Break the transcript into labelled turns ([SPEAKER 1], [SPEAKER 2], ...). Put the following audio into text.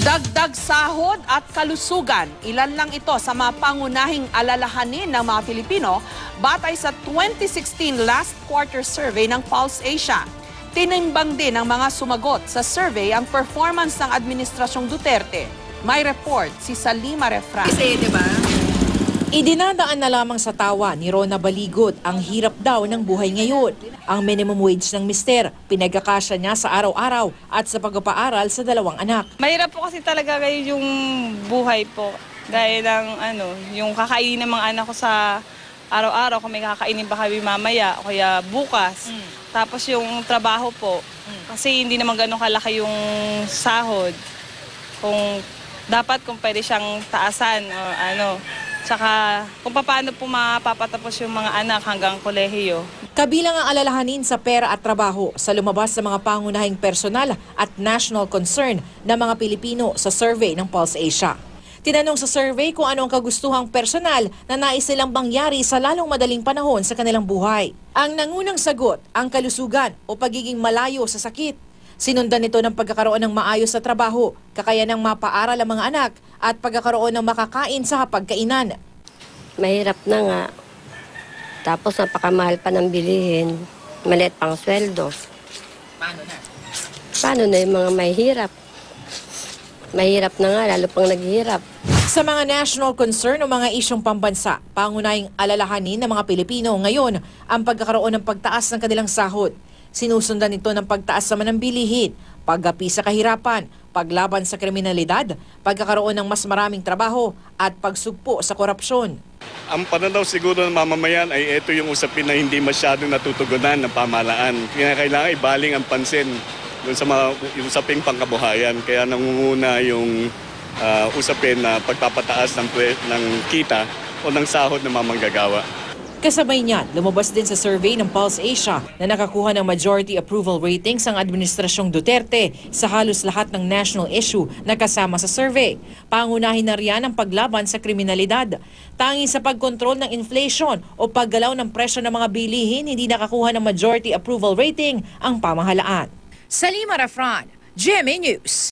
[SPEAKER 1] Dagdag sahod at kalusugan, ilan lang ito sa mga pangunahing alalahanin ng mga Pilipino batay sa 2016 last quarter survey ng Pulse Asia. Tinimbang din ng mga sumagot sa survey ang performance ng Administrasyong Duterte. May report si Salima Refran.
[SPEAKER 2] Kasi, diba?
[SPEAKER 3] Idinadaan na lamang sa tawa ni Rona Baligot ang hirap daw ng buhay ngayon. Ang minimum wage ng mister, pinagkakasya niya sa araw-araw at sa pagpapaaral sa dalawang anak.
[SPEAKER 4] Mahirap po kasi talaga kayo yung buhay po. Dahil ng yung kakainin ng mga anak ko sa araw-araw, kung may kakainin ba kami mamaya o kaya bukas. Tapos yung trabaho po, kasi hindi naman ganun kalaki yung sahod. Kung dapat kung pwede siyang taasan o Tsaka kung paano po mapapatapos yung mga anak hanggang kolehiyo.
[SPEAKER 3] Kabilang ang alalahanin sa pera at trabaho sa lumabas sa mga pangunahing personal at national concern ng mga Pilipino sa survey ng Pulse Asia. Tinanong sa survey kung ano ang kagustuhang personal na nais nilang mangyari sa lalong madaling panahon sa kanilang buhay. Ang nangunang sagot, ang kalusugan o pagiging malayo sa sakit. Sinundan nito ng pagkakaroon ng maayos na trabaho, kakayanang mapaaral ang mga anak at pagkakaroon ng makakain sa hapagkainan.
[SPEAKER 5] Mahirap na nga. Tapos napakamahal pa ng bilihin. Maliit pang sweldo.
[SPEAKER 2] Paano na?
[SPEAKER 5] Paano na yung mga mahirap? Mahirap na nga, lalo pang naghihirap.
[SPEAKER 3] Sa mga national concern o mga isyong pambansa, pangunahing alalahanin ng mga Pilipino ngayon ang pagkakaroon ng pagtaas ng kanilang sahod. Sinusundan nito ng pagtaas naman ng bilihin, paggapi sa kahirapan, paglaban sa kriminalidad, pagkakaroon ng mas maraming trabaho at pagsugpo sa korupsyon.
[SPEAKER 6] Ang pananaw siguro ng mamamayan ay ito yung usapin na hindi masyadong natutugunan ng pamahalaan. Kaya kailangan ibaling ang pansin dun sa mga usaping pangkabuhayan. Kaya nangunguna yung usapin na pagpapataas ng kita o ng sahod ng mga manggagawa.
[SPEAKER 3] Kasabay niyan, lumabas din sa survey ng Pulse Asia na nakakuha ng majority approval ratings ang Administrasyong Duterte sa halos lahat ng national issue na kasama sa survey. Pangunahin na riyan ang paglaban sa kriminalidad. Tanging sa pagkontrol ng inflation o paggalaw ng presyo ng mga bilihin, hindi nakakuha ng majority approval rating ang pamahalaan. Salima Refran, GMA News.